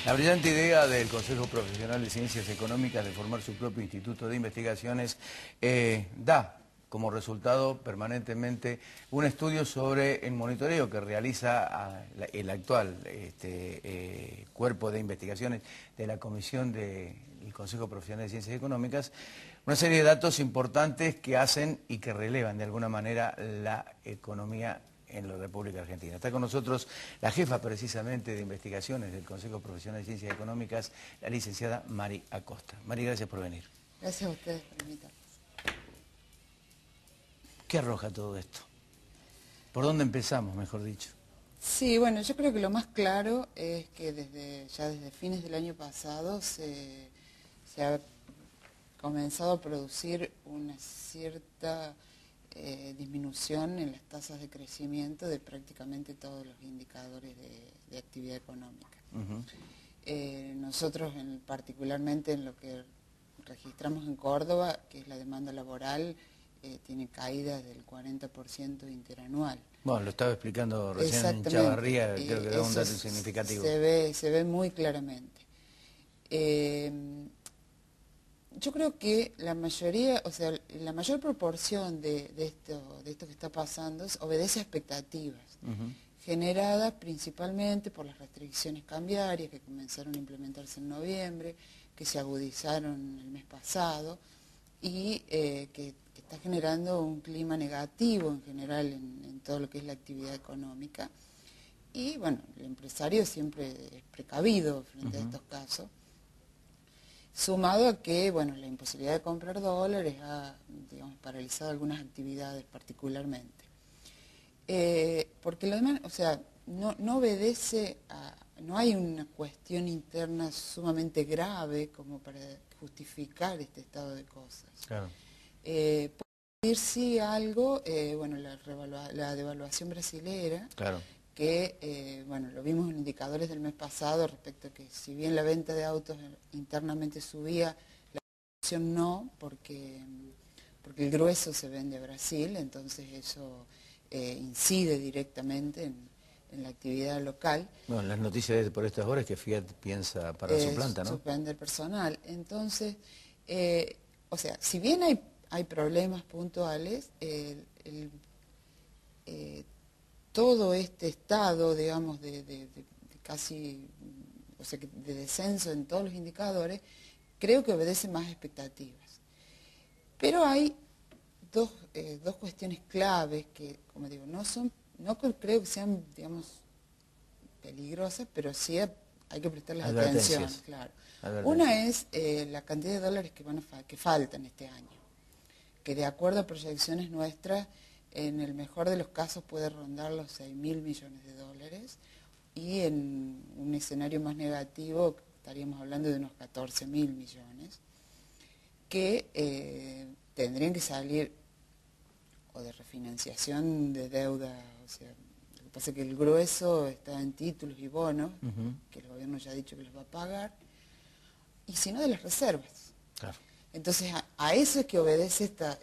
La brillante idea del Consejo Profesional de Ciencias Económicas de formar su propio instituto de investigaciones da como resultado permanentemente un estudio sobre el monitoreo que realiza el actual cuerpo de investigaciones de la Comisión del Consejo Profesional de Ciencias Económicas, una serie de datos importantes que hacen y que relevan de alguna manera la economía en la República Argentina. Está con nosotros la jefa precisamente de investigaciones del Consejo Profesional de Ciencias Económicas, la licenciada Mari Acosta. Mari, gracias por venir. Gracias a ustedes por invitarnos. ¿Qué arroja todo esto? ¿Por dónde empezamos, mejor dicho? Sí, bueno, yo creo que lo más claro es que ya desde fines del año pasado se ha comenzado a producir una cierta disminución en las tasas de crecimiento de prácticamente todos los indicadores de actividad económica. Nosotros particularmente en lo que registramos en Córdoba, que es la demanda laboral, tiene caídas del 40% interanual. Bueno, lo estaba explicando recién en Chavarría, creo que da un dato significativo. Se ve muy claramente. Yo creo que la mayoría, o sea, la mayor proporción de esto que está pasando obedece a expectativas, generadas principalmente por las restricciones cambiarias que comenzaron a implementarse en noviembre, que se agudizaron el mes pasado y que está generando un clima negativo en general en todo lo que es la actividad económica. Y bueno, el empresario siempre es precavido frente a estos casos. Sumado a que, bueno, la imposibilidad de comprar dólares ha, digamos, paralizado algunas actividades particularmente. Porque lo demás, o sea, no obedece a, no hay una cuestión interna sumamente grave como para justificar este estado de cosas. Claro. Puede decir sí algo, bueno, la devaluación brasilera. Claro. Que, bueno, lo vimos en indicadores del mes pasado respecto a que si bien la venta de autos internamente subía, la producción no, porque el grueso se vende a Brasil, entonces eso incide directamente en la actividad local. Bueno, las noticias por estas horas es que Fiat piensa para su planta, ¿no? Suspender personal. Entonces, o sea, si bien hay problemas puntuales, todo este estado, digamos, de casi, o sea, de descenso en todos los indicadores, creo que obedece más expectativas. Pero hay dos cuestiones claves que, como digo, no creo que sean, digamos, peligrosas, pero sí hay que prestarles atención, claro. Una es la cantidad de dólares que faltan este año, que de acuerdo a proyecciones nuestras, en el mejor de los casos puede rondar los 6.000 millones de dólares y en un escenario más negativo estaríamos hablando de unos 14.000 millones que tendrían que salir o de refinanciación de deuda, o sea, lo que pasa es que el grueso está en títulos y bonos, que el gobierno ya ha dicho que los va a pagar, y si no de las reservas. Claro. Entonces a eso es que obedece esta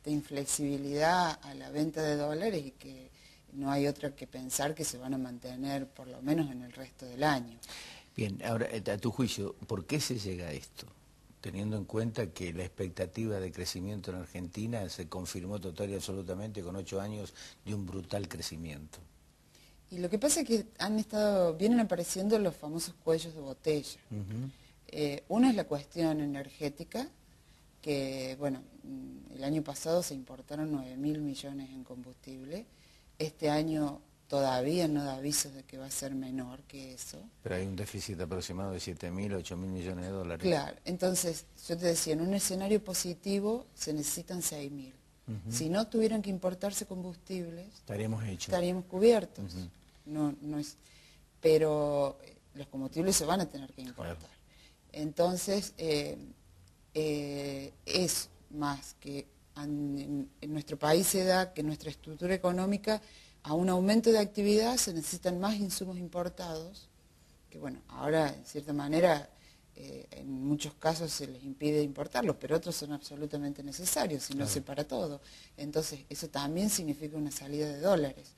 inflexibilidad a la venta de dólares y que no hay otra que pensar que se van a mantener por lo menos en el resto del año. Bien, ahora, a tu juicio, ¿por qué se llega a esto? Teniendo en cuenta que la expectativa de crecimiento en Argentina se confirmó total y absolutamente con 8 años de un brutal crecimiento. Y lo que pasa es que vienen apareciendo los famosos cuellos de botella. Una es la cuestión energética, que, bueno, el año pasado se importaron 9.000 millones en combustible. Este año todavía no da avisos de que va a ser menor que eso. Pero hay un déficit aproximado de 7.000, 8.000 millones de dólares. Claro, entonces, yo te decía, en un escenario positivo se necesitan 6.000. Si no tuvieran que importarse combustibles, estaríamos cubiertos. No es, pero los combustibles se van a tener que importar. Claro. Entonces, es más que en nuestro país se da que nuestra estructura económica, a un aumento de actividad se necesitan más insumos importados, que bueno, ahora en cierta manera en muchos casos se les impide importarlos, pero otros son absolutamente necesarios, si no se para todo. Entonces eso también significa una salida de dólares.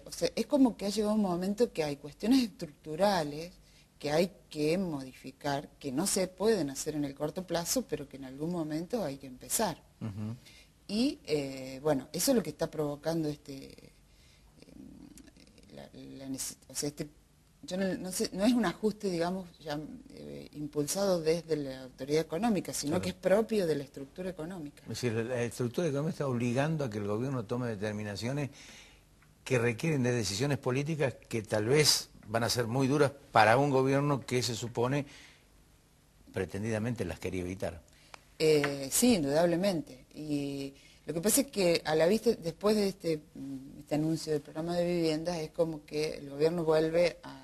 O sea, es como que ha llegado un momento que hay cuestiones estructurales que hay que modificar, que no se pueden hacer en el corto plazo, pero que en algún momento hay que empezar. Y bueno, eso es lo que está provocando o sea, yo no sé, no es un ajuste, digamos, ya impulsado desde la autoridad económica, sino Claro. que es propio de la estructura económica. Es decir, la estructura económica está obligando a que el gobierno tome determinaciones que requieren de decisiones políticas que tal vez van a ser muy duras para un gobierno que se supone pretendidamente las quería evitar. Sí, indudablemente. Y lo que pasa es que a la vista, después de este anuncio del programa de viviendas, es como que el gobierno vuelve A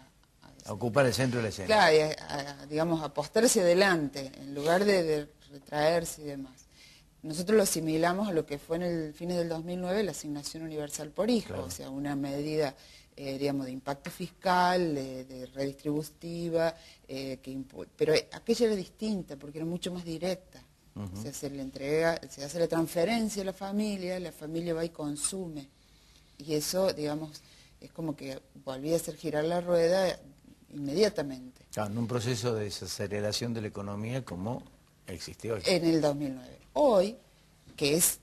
ocupar el centro de la escena. claro, digamos, apostar hacia adelante, en lugar de retraerse y demás. Nosotros lo asimilamos a lo que fue en el fines del 2009 la asignación universal por hijo, Claro. o sea, una medida, digamos, de impacto fiscal, de redistributiva, pero aquella era distinta porque era mucho más directa. O sea, se hace la transferencia a la familia va y consume. Y eso, digamos, es como que volvía a hacer girar la rueda inmediatamente. Claro, en un proceso de desaceleración de la economía como existe hoy. En el 2009. Hoy, que se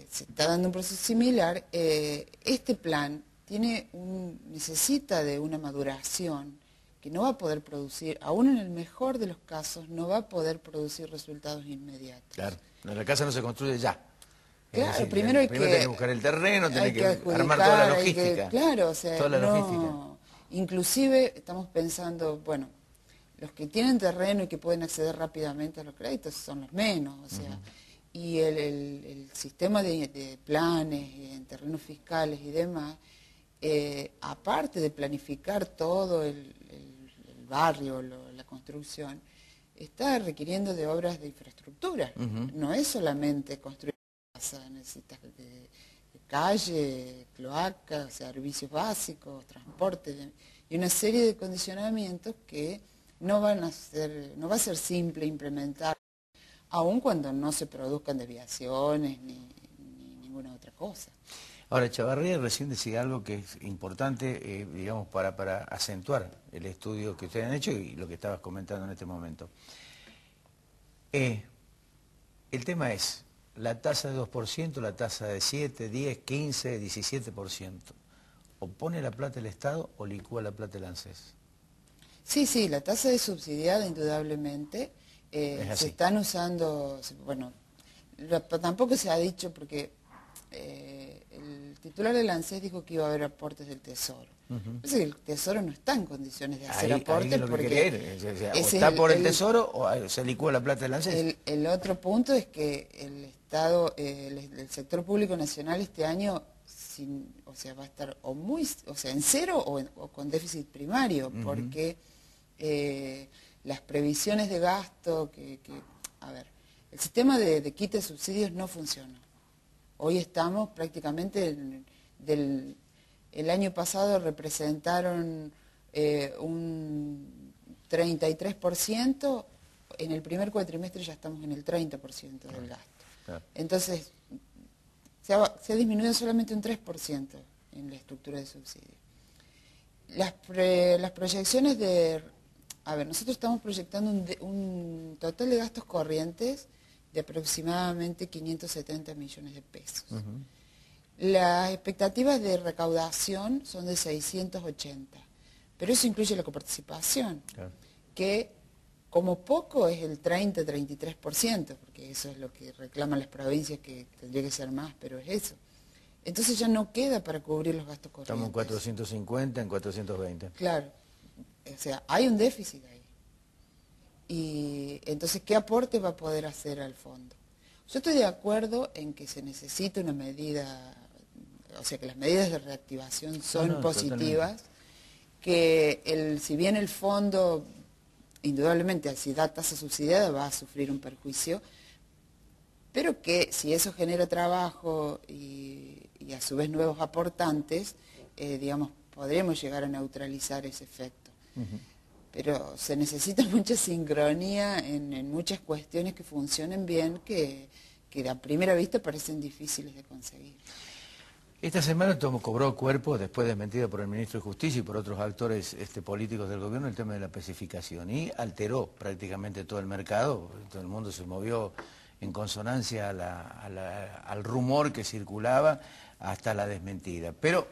está dando un proceso similar, este plan necesita de una maduración que no va a poder producir, aún en el mejor de los casos, no va a poder producir resultados inmediatos. Claro, la casa no se construye ya. Claro, Es decir, primero tenés que buscar el terreno, tenés que adjudicar, armar toda la logística. claro, o sea, toda la logística. Inclusive estamos pensando, bueno, los que tienen terreno y que pueden acceder rápidamente a los créditos son los menos, o sea, y el sistema de planes en terrenos fiscales y demás, aparte de planificar todo el barrio, la construcción, está requiriendo de obras de infraestructura. No es solamente construir casa, necesitas de calle, cloaca, servicios básicos, transporte, y una serie de condicionamientos que no va a ser simple implementar, aun cuando no se produzcan desviaciones ni ninguna otra cosa. Ahora, Chavarría recién decía algo que es importante, digamos, para acentuar el estudio que ustedes han hecho y lo que estabas comentando en este momento. El tema es la tasa de 2%, la tasa de 7, 10, 15, 17%. ¿O pone la plata el Estado o licúa la plata el ANSES? Sí, la tasa de subsidiada indudablemente. Se están usando, bueno, tampoco se ha dicho porque el titular del ANSES dijo que iba a haber aportes del Tesoro. Parece que el Tesoro no está en condiciones de hacer aportes es lo porque que o está por el Tesoro o se licúa la plata del ANSES. El otro punto es que el Estado, el sector público nacional este año o sea, va a estar en cero o con déficit primario, porque las previsiones de gasto, a ver, el sistema de quita de subsidios no funcionó. Hoy estamos prácticamente el año pasado representaron un 33%, en el primer cuatrimestre ya estamos en el 30% del gasto. Claro. Entonces, se ha disminuido solamente un 3% en la estructura de subsidios. Las proyecciones a ver, nosotros estamos proyectando un total de gastos corrientes de aproximadamente 570 millones de pesos. Las expectativas de recaudación son de 680, pero eso incluye la coparticipación, claro, que como poco es el 30-33%, porque eso es lo que reclaman las provincias, que tendría que ser más, pero es eso. Entonces ya no queda para cubrir los gastos corrientes. Estamos en 450, en 420. Claro, o sea, hay un déficit ahí. Y entonces, ¿qué aporte va a poder hacer al fondo? Yo estoy de acuerdo en que se necesita una medida, o sea, que las medidas de reactivación son positivas, totalmente. Que si bien el fondo, indudablemente, si da tasa subsidiada, va a sufrir un perjuicio, pero que si eso genera trabajo y a su vez nuevos aportantes, digamos, podremos llegar a neutralizar ese efecto. Pero se necesita mucha sincronía en muchas cuestiones que funcionen bien, que a primera vista parecen difíciles de conseguir. Esta semana cobró cuerpo, después desmentida por el ministro de Justicia y por otros actores políticos del gobierno, el tema de la pacificación y alteró prácticamente todo el mercado. Todo el mundo se movió en consonancia al rumor que circulaba hasta la desmentida. Pero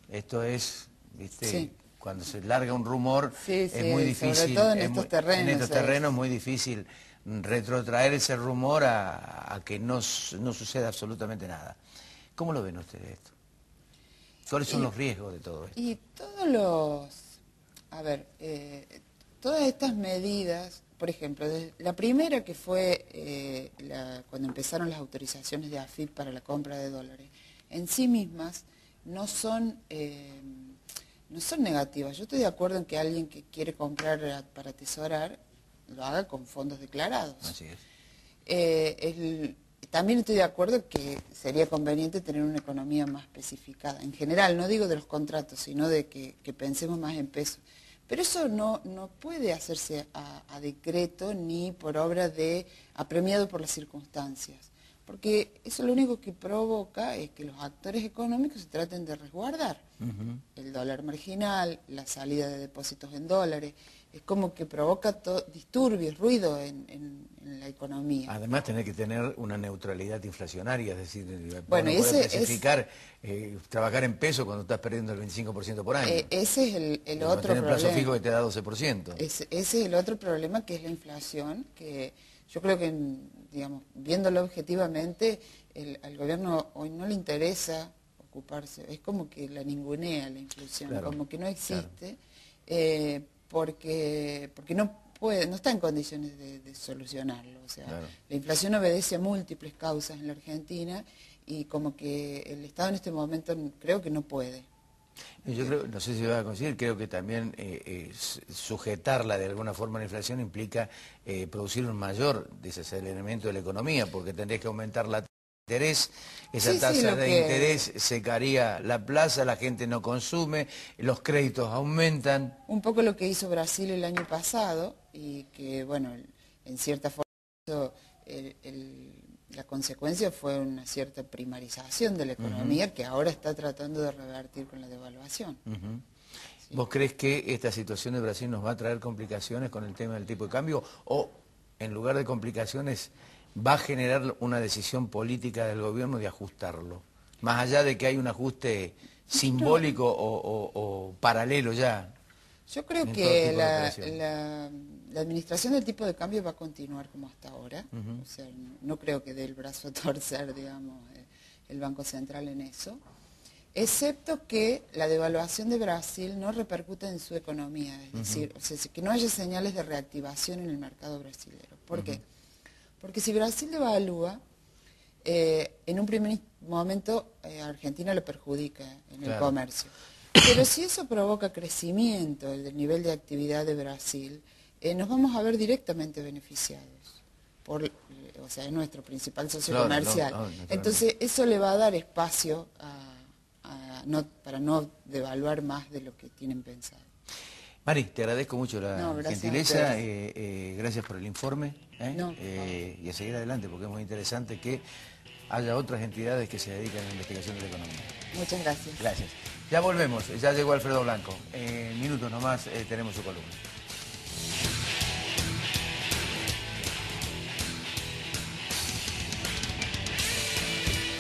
esto es, ¿viste? Sí. Cuando se larga un rumor es muy difícil. Sobre todo en estos terrenos. En estos terrenos es muy difícil retrotraer ese rumor a que no suceda absolutamente nada. ¿Cómo lo ven ustedes esto? ¿Cuáles son los riesgos de todo esto? Y todos los... A ver, todas estas medidas, por ejemplo, la primera que fue cuando empezaron las autorizaciones de AFIP para la compra de dólares, en sí mismas no son negativas. Yo estoy de acuerdo en que alguien que quiere comprar para atesorar lo haga con fondos declarados. Así es. También estoy de acuerdo que sería conveniente tener una economía más especificada. En general, no digo de los contratos, sino de que pensemos más en pesos. Pero eso no puede hacerse a decreto ni por obra apremiado por las circunstancias. Porque eso lo único que provoca es que los actores económicos se traten de resguardar. El dólar marginal, la salida de depósitos en dólares, es como que provoca disturbios, ruido en la economía. Además, tener que tener una neutralidad inflacionaria, es decir, bueno, no poder especificar, trabajar en peso cuando estás perdiendo el 25% por año. Ese es el otro problema. Plazo fijo que te da 12%. Ese es el otro problema, que es la inflación, que yo creo que, digamos, viéndolo objetivamente, al gobierno hoy no le interesa ocuparse, es como que la ningunea la inflación, claro, como que no existe, claro. Porque no está en condiciones de solucionarlo. O sea, claro, la inflación obedece a múltiples causas en la Argentina y como que el Estado en este momento creo que no puede. Yo creo, no sé si va a conseguir, creo que también sujetarla de alguna forma a la inflación implica producir un mayor desaceleramiento de la economía, porque tendrías que aumentar la interés, esa tasa de interés secaría la plaza, la gente no consume, los créditos aumentan. Un poco lo que hizo Brasil el año pasado y que, bueno, en cierta forma la consecuencia fue una cierta primarización de la economía que ahora está tratando de revertir con la devaluación. Sí. ¿Vos crees que esta situación de Brasil nos va a traer complicaciones con el tema del tipo de cambio o en lugar de complicaciones va a generar una decisión política del gobierno de ajustarlo? Más allá de que hay un ajuste simbólico o paralelo ya. Yo creo que la administración del tipo de cambio va a continuar como hasta ahora. O sea, no creo que dé el brazo a torcer, digamos, el Banco Central en eso. Excepto que la devaluación de Brasil no repercute en su economía. Es decir, o sea, que no haya señales de reactivación en el mercado brasilero. ¿Por qué? Porque si Brasil devalúa, en un primer momento a Argentina le perjudica en el comercio. Pero si eso provoca crecimiento del nivel de actividad de Brasil, nos vamos a ver directamente beneficiados. O sea, es nuestro principal socio comercial. Entonces, eso le va a dar espacio para no devaluar más de lo que tienen pensado. Mari, te agradezco mucho la gentileza, gracias por el informe y a seguir adelante porque es muy interesante que haya otras entidades que se dedican a la investigación de la economía. Muchas gracias. Gracias. Ya volvemos, ya llegó Alfredo Blanco. En minutos nomás tenemos su columna.